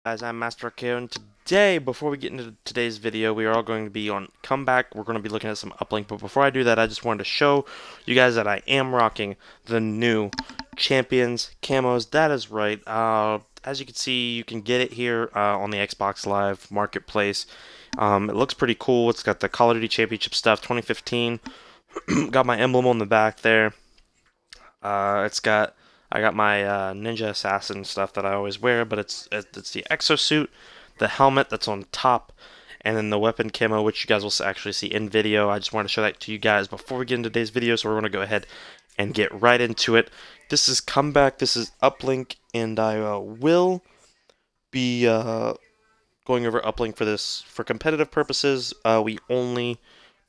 Guys, I'm Master RKO, and today, before we get into today's video, we are all going to be on Comeback. We're going to be looking at some uplink, but before I do that, I just wanted to show you guys that I am rocking the new Champions camos. That is right. As you can see, you can get it here on the Xbox Live Marketplace. It looks pretty cool. It's got the Call of Duty Championship stuff, 2015. Got my emblem on the back there. I got my Ninja Assassin stuff that I always wear, but it's the exosuit, the helmet that's on top, and then the weapon camo, which you guys will actually see in video. I just wanted to show that to you guys before we get into today's video, so we're going to go ahead and get right into it. This is Comeback, this is Uplink, and I will be going over Uplink for this. For competitive purposes, we only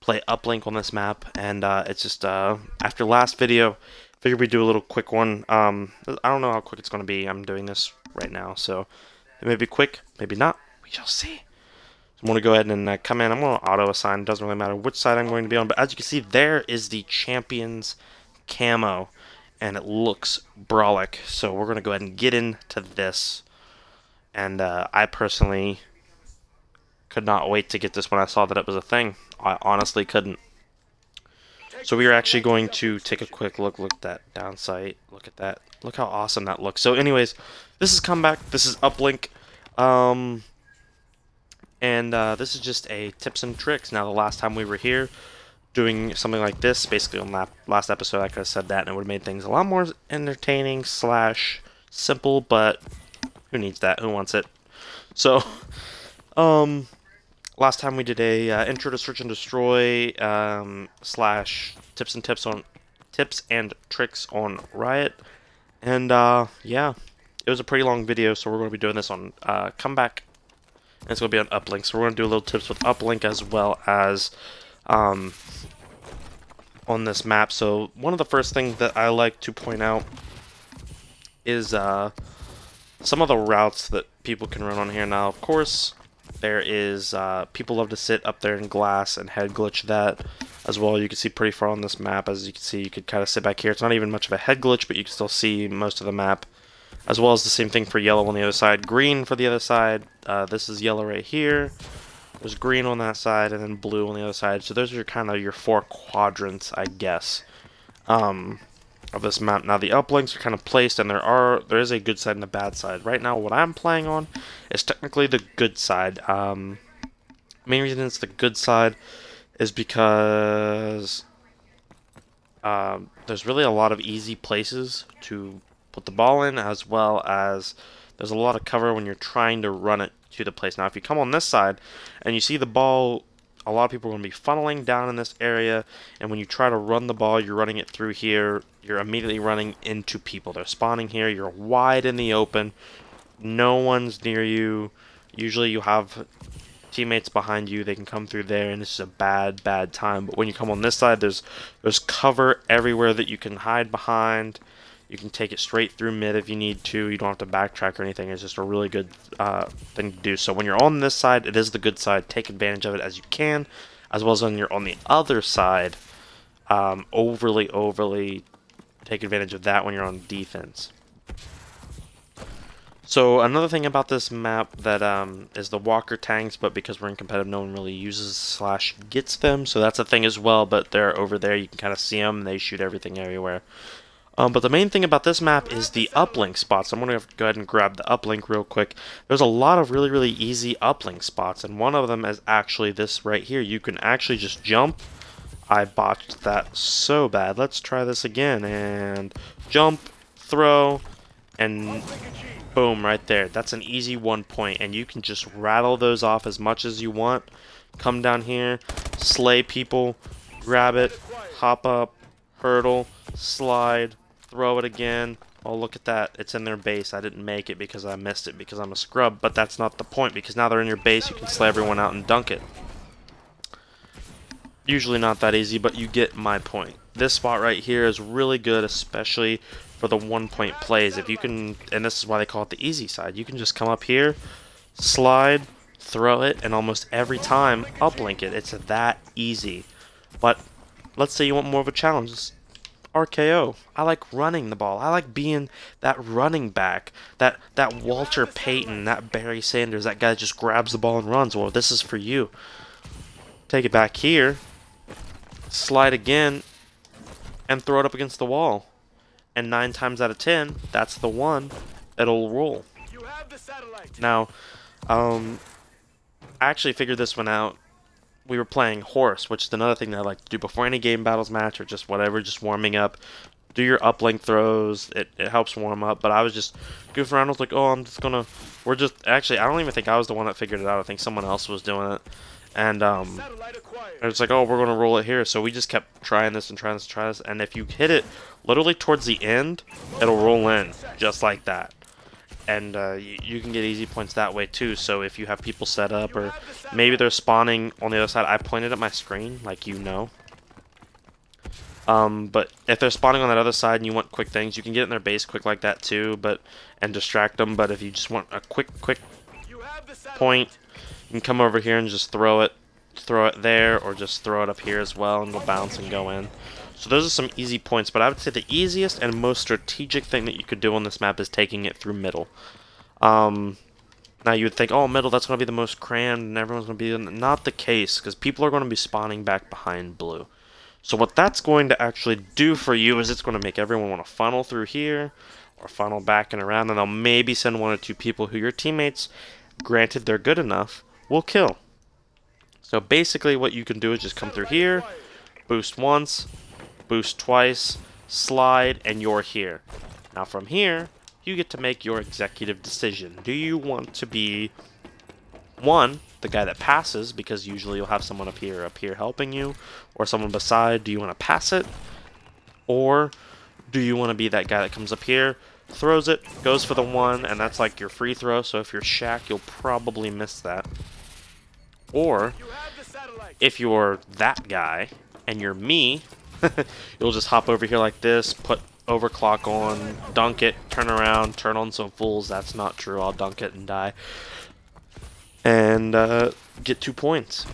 play Uplink on this map, and it's just, after last video, figured we'd do a little quick one. I don't know how quick it's going to be. I'm doing this right now, so it may be quick, maybe not. We shall see. So I'm going to go ahead and come in. I'm going to auto-assign. It doesn't really matter which side I'm going to be on, but as you can see, there is the Champions camo, and it looks brolic. So we're going to go ahead and get into this, and I personally could not wait to get this when I saw that it was a thing. I honestly couldn't. So we are actually going to take a quick look. Look at that down sight. Look at that. Look how awesome that looks. So anyways, this is Comeback. This is Uplink. This is just a tips and tricks. Now, the last time we were here doing something like this, basically on last episode, I could have said that, and it would have made things a lot more entertaining / simple, but who needs that? Who wants it? So, last time we did a intro to search and destroy / tips and tricks on Riot, and yeah, it was a pretty long video, so we're going to be doing this on Comeback, and it's going to be on Uplink. So we're going to do a little tips with Uplink as well as on this map. So one of the first things that I like to point out is some of the routes that people can run on here. Now, of course, there is, people love to sit up there in glass and head glitch that as well. You can see pretty far on this map. As you can see, you could kind of sit back here. It's not even much of a head glitch, but you can still see most of the map. As well as the same thing for yellow on the other side. Green for the other side. This is yellow right here. There's green on that side, and then blue on the other side. So those are kind of your 4 quadrants, I guess, of this map. Now the uplinks are kind of placed, and there is a good side and a bad side. Right now, what I'm playing on is technically the good side. Main reason it's the good side is because there's really a lot of easy places to put the ball in, as well as there's a lot of cover when you're trying to run it to the place. Now, if you come on this side and you see the ball, a lot of people are going to be funneling down in this area, and when you try to run the ball, you're running it through here, you're immediately running into people. They're spawning here, you're wide in the open, no one's near you. Usually you have teammates behind you, they can come through there, and this is a bad time. But when you come on this side, there's cover everywhere that you can hide behind. You can take it straight through mid if you need to. You don't have to backtrack or anything. It's just a really good thing to do. So when you're on this side, it is the good side. Take advantage of it as you can, as well as when you're on the other side, overly take advantage of that when you're on defense. So another thing about this map that is the walker tanks, but because we're in competitive, no one really uses / gets them. So that's a thing as well, but they're over there. You can kind of see them. They shoot everything everywhere. But the main thing about this map is the uplink spots. I'm going to go ahead and grab the uplink real quick. There's a lot of really easy uplink spots, and one of them is actually this right here. You can actually just jump. I botched that so bad. Let's try this again, and jump, throw, and boom, right there. That's an easy 1 point, and you can just rattle those off as much as you want. Come down here, slay people, grab it, hop up, hurdle, slide, throw it again. Oh, look at that. It's in their base. I didn't make it because I missed it because I'm a scrub, but that's not the point, because now they're in your base, you can slay everyone out and dunk it. Usually not that easy, but you get my point. This spot right here is really good, especially for the 1 point plays. If you can, and this is why they call it the easy side, you can just come up here, slide, throw it, and almost every time uplink it. It's that easy. But let's say you want more of a challenge. RKO. I like running the ball. I like being that running back, that Walter Payton, that Barry Sanders, that guy that just grabs the ball and runs. Well, this is for you. Take it back here, slide again, and throw it up against the wall. And 9 times out of 10, that's the one that'll roll. Now, I actually figured this one out. We were playing horse, which is another thing that I like to do before any game battles match or just whatever, just warming up. Do your uplink throws. It helps warm up. But I was just goofing around. I was like, oh, I'm just gonna. We're just actually. I don't even think I was the one that figured it out. I think someone else was doing it. And it's like, oh, we're gonna roll it here. So we just kept trying this and trying this and trying this. And if you hit it literally towards the end, it'll roll in just like that. And you can get easy points that way too. So if you have people set up, or maybe they're spawning on the other side, I pointed at my screen, like you know. But if they're spawning on that other side and you want quick things, you can get in their base quick like that too, and distract them. But if you just want a quick point, you can come over here and just throw it there, or just throw it up here as well, and it'll bounce and go in. So those are some easy points, but I would say the easiest and most strategic thing that you could do on this map is taking it through middle. Now you would think, oh, middle, that's going to be the most crammed, and everyone's going to be... Not the case, because people are going to be spawning back behind blue. So what that's going to actually do for you is it's going to make everyone want to funnel through here, or funnel back and around, and they'll maybe send 1 or 2 people who your teammates, granted they're good enough, will kill. So basically what you can do is just come through here, boost once, boost twice, slide, and you're here. Now from here, you get to make your executive decision. Do you want to be, 1, the guy that passes, because usually you'll have someone up here helping you, or someone beside? Do you want to pass it? Or do you want to be that guy that comes up here, throws it, goes for the 1, and that's like your free throw, so if you're Shaq, you'll probably miss that. Or, if you're that guy, and you're me, you'll just hop over here like this, put overclock on, dunk it, turn around, turn on some fools. That's not true. I'll dunk it and die. And get 2 points.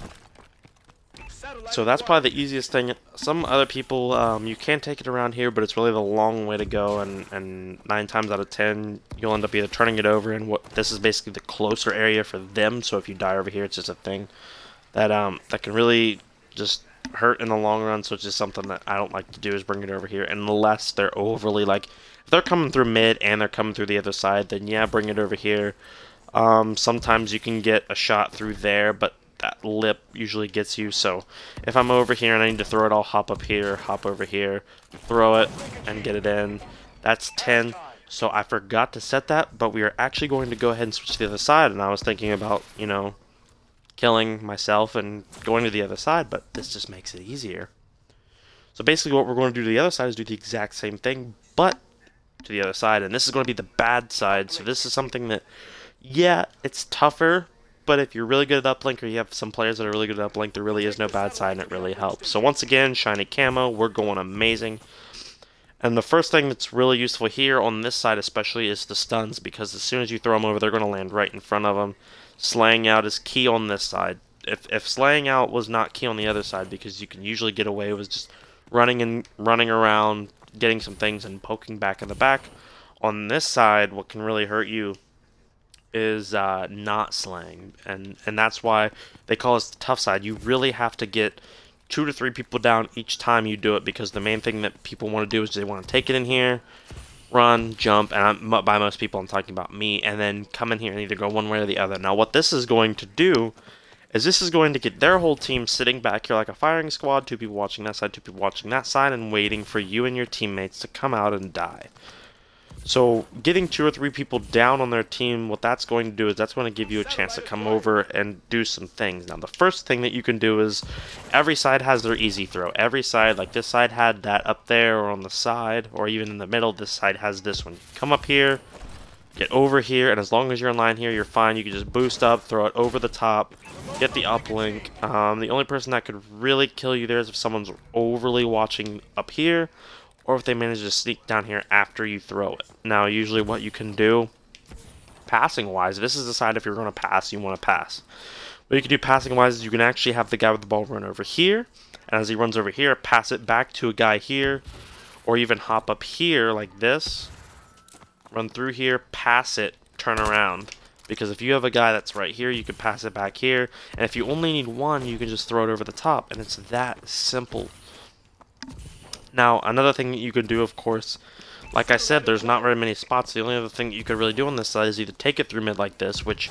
So that's probably the easiest thing. Some other people, you can take it around here, but it's really the long way to go, and 9 times out of 10, you'll end up either turning it over, and this is basically the closer area for them, so if you die over here, it's just a thing that that can really just hurt in the long run. So it's just something that I don't like to do, is bring it over here, unless they're overly, like, if they're coming through mid and they're coming through the other side, then yeah, bring it over here. Sometimes you can get a shot through there, but that lip usually gets you. So if I'm over here and I need to throw it, I'll hop up here, hop over here, throw it, and get it in. That's 10. So I forgot to set that, but we are actually going to go ahead and switch to the other side, and I was thinking about, you know, killing myself and going to the other side, but this just makes it easier. So basically what we're going to do to the other side is do the exact same thing, but to the other side, and this is going to be the bad side. So this is something that, yeah, it's tougher, but if you're really good at uplink, or you have some players that are really good at uplink, there really is no bad side, and it really helps. So once again, shiny camo, we're going amazing. And the first thing that's really useful here on this side especially is the stuns, because as soon as you throw them over, they're going to land right in front of them. Slaying out is key on this side. If slaying out was not key on the other side, because you can usually get away with just running around, getting some things and poking back in the back. On this side, what can really hurt you is not slaying, and that's why they call us the tough side. You really have to get 2 to 3 people down each time you do it, because the main thing that people want to do is they want to take it in here, run, jump, and by most people I'm talking about me, and then come in here and either go one way or the other. Now what this is going to do is this is going to get their whole team sitting back here like a firing squad, 2 people watching that side, 2 people watching that side, and waiting for you and your teammates to come out and die. So getting 2 or 3 people down on their team, what that's going to do is that's going to give you a chance to come over and do some things. Now the first thing that you can do is every side has their easy throw. Every side, like this side had that up there or on the side, or even in the middle, this side has this one. Come up here, get over here, and as long as you're in line here, you're fine. You can just boost up, throw it over the top, get the uplink. The only person that could really kill you there is if someone's overly watching up here, or if they manage to sneak down here after you throw it. Now, usually what you can do, passing-wise, this is the side if you're going to pass, you want to pass. What you can do passing-wise is you can actually have the guy with the ball run over here, and as he runs over here, pass it back to a guy here, or even hop up here like this, run through here, pass it, turn around. Because if you have a guy that's right here, you can pass it back here, and if you only need one, you can just throw it over the top, and it's that simple. Now, another thing that you can do, of course, like I said, there's not very many spots. The only other thing that you could really do on this side is either take it through mid like this, which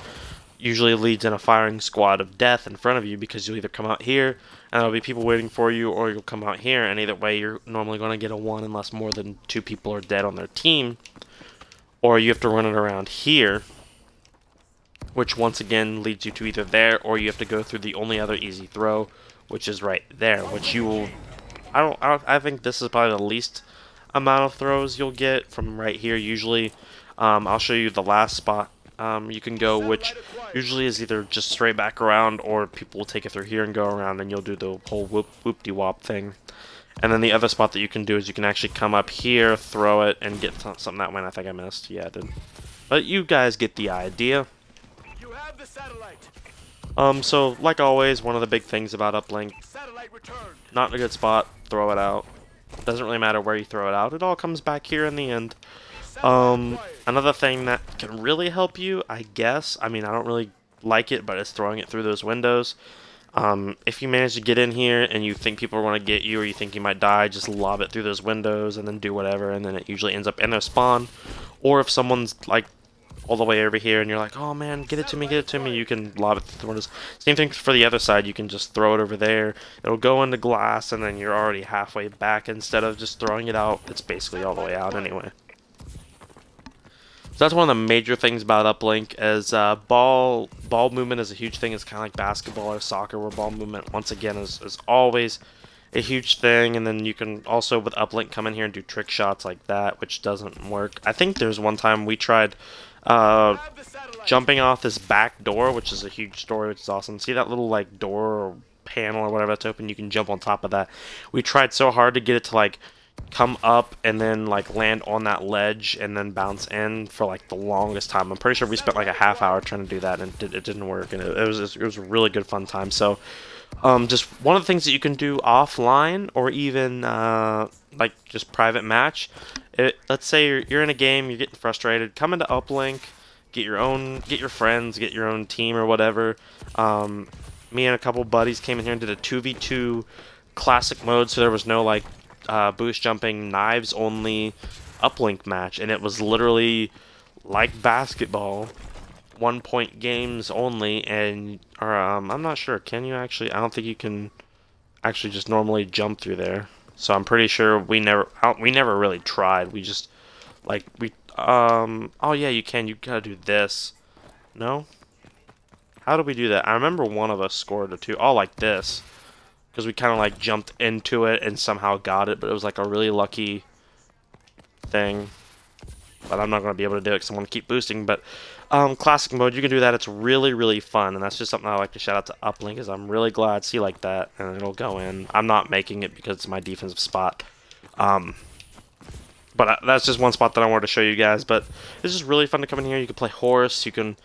usually leads in a firing squad of death in front of you, because you'll either come out here and there'll be people waiting for you, or you'll come out here, and either way you're normally going to get a 1 unless more than 2 people are dead on their team, or you have to run it around here, which once again leads you to either there, or you have to go through the only other easy throw, which is right there, which you will, I think this is probably the least amount of throws you'll get from right here usually. I'll show you the last spot you can go, which usually is either just straight back around, or people will take it through here and go around, and you'll do the whole whoop-de-wop thing. And then the other spot that you can do is you can actually come up here, throw it, and get something that way. I think I missed. Yeah, I did. But you guys get the idea. You have the satellite. So like always, one of the big things about uplink, Satellite returned. not in a good spot, throw it out. Doesn't really matter where you throw it out. It all comes back here in the end. Another thing that can really help you, I guess, I mean, I don't really like it, but it's throwing it through those windows. If you manage to get in here and you think people are going to get you, or you think you might die, just lob it through those windows and then do whatever, and then it usually ends up in their spawn. Or if someone's like all the way over here and you're like, oh man, get it to me, you can lob it through the windows. Same thing for the other side, you can just throw it over there, it'll go into glass, and then you're already halfway back. Instead of just throwing it out, it's basically all the way out anyway. So that's one of the major things about uplink, is ball movement is a huge thing. It's kind of like basketball or soccer, where ball movement, once again, is always a huge thing. And then you can also, with uplink, come in here and do trick shots like that, which doesn't work. I think there's one time we tried jumping off this back door, which is a huge story, which is awesome. See that little like door or panel or whatever that's open? You can jump on top of that. We tried so hard to get it to like come up and then like land on that ledge and then bounce in for like the longest time. I'm pretty sure we spent like a half hour trying to do that, and it didn't work, and it was a really good fun time. So just one of the things that you can do offline, or even like just private match. Let's say you're in a game, you're getting frustrated, come into uplink, get your friends, get your own team or whatever. Me and a couple buddies came in here and did a 2v2 classic mode, so there was no like boost jumping, knives only uplink match, and it was literally like basketball, 1 point games only. And I'm not sure, can you actually, I don't think you can actually just normally jump through there. So I'm pretty sure we never really tried. We just like oh yeah, you can. You gotta do this. No? How did we do that? I remember one of us scored a 2. Oh, like this. Because we kind of like jumped into it and somehow got it, but it was like a really lucky thing. But I'm not going to be able to do it because I want to keep boosting. But classic mode, you can do that. It's really, really fun, and that's just something I like to shout out to uplink, is I'm really glad to see like that, and it'll go in. I'm not making it because it's my defensive spot. But that's just one spot that I wanted to show you guys. But it's just really fun to come in here. You can play horse, you can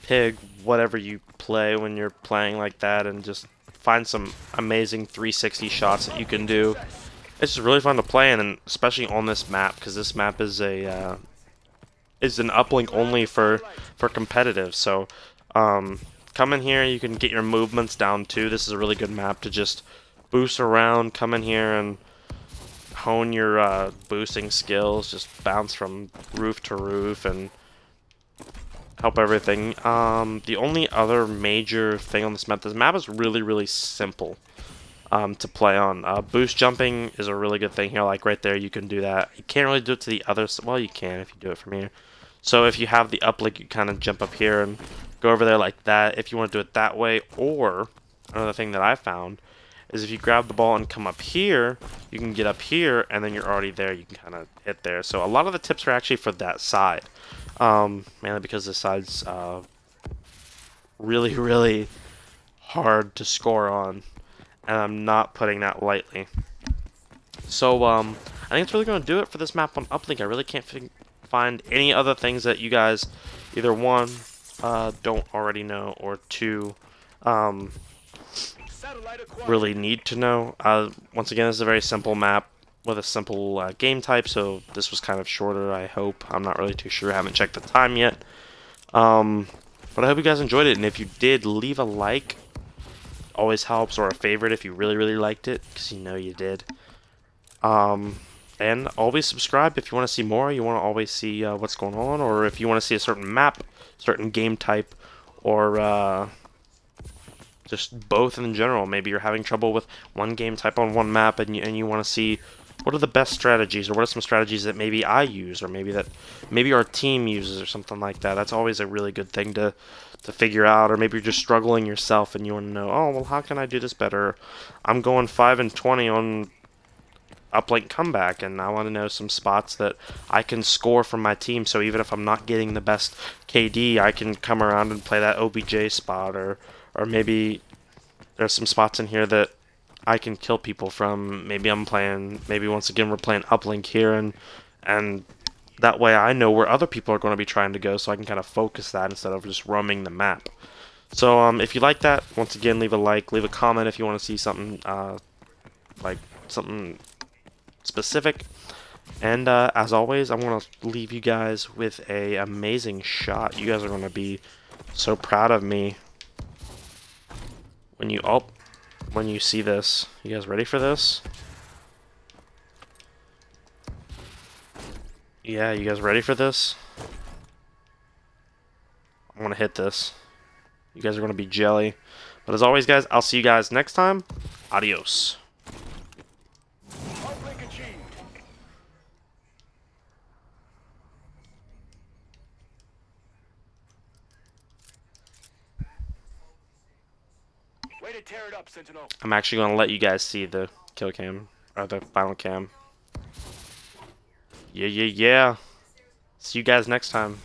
pig, whatever you play when you're playing like that, and just find some amazing 360 shots that you can do. It's just really fun to play in, and especially on this map, because this map is an uplink only for competitive. So come in here, you can get your movements down too. This is a really good map to just boost around, come in here and hone your boosting skills, just bounce from roof to roof and help everything. The only other major thing on this map is really, really simple to play on. Boost jumping is a really good thing here, like right there, you can do that. You can't really do it to the other side. Well, you can if you do it from here. So if you have the uplink, you kind of jump up here and go over there like that, if you want to do it that way. Or another thing that I found is if you grab the ball and come up here, you can get up here, and then you're already there. You can kind of hit there. So a lot of the tips are actually for that side. Mainly because this side's really, really hard to score on, and I'm not putting that lightly. So I think it's really going to do it for this map on uplink. I really can't find any other things that you guys either one don't already know, or two really need to know. Once again, this is a very simple map with a simple game type, so this was kind of shorter, I hope. I'm not really too sure. I haven't checked the time yet. But I hope you guys enjoyed it, and if you did, leave a like. Always helps, or a favorite if you really, really liked it, because you know you did. And always subscribe if you want to see more. You want to always see what's going on, or if you want to see a certain map, certain game type, or just both in general. Maybe you're having trouble with one game type on one map, and you want to see what are the best strategies, or what are some strategies that maybe I use, or maybe our team uses, or something like that. That's always a really good thing to figure out. Or maybe you're just struggling yourself and you want to know, oh well, how can I do this better? I'm going 5-20 on uplink comeback, and I want to know some spots that I can score from my team, so even if I'm not getting the best KD, I can come around and play that OBJ spot, or maybe there's some spots in here that I can kill people from. Maybe once again we're playing uplink here, and that way I know where other people are going to be trying to go, so I can kind of focus that instead of just roaming the map. So if you like that, once again, leave a like, leave a comment if you want to see something like something specific. And as always, I want to leave you guys with a amazing shot. You guys are going to be so proud of me when you see this. You guys ready for this? Yeah, you guys ready for this? I'm going to hit this. You guys are going to be jelly. But as always, guys, I'll see you guys next time. Adios. Uplink achieved. Way to tear it up, Sentinel. I'm actually going to let you guys see the kill cam, or the final cam. Yeah. See you guys next time.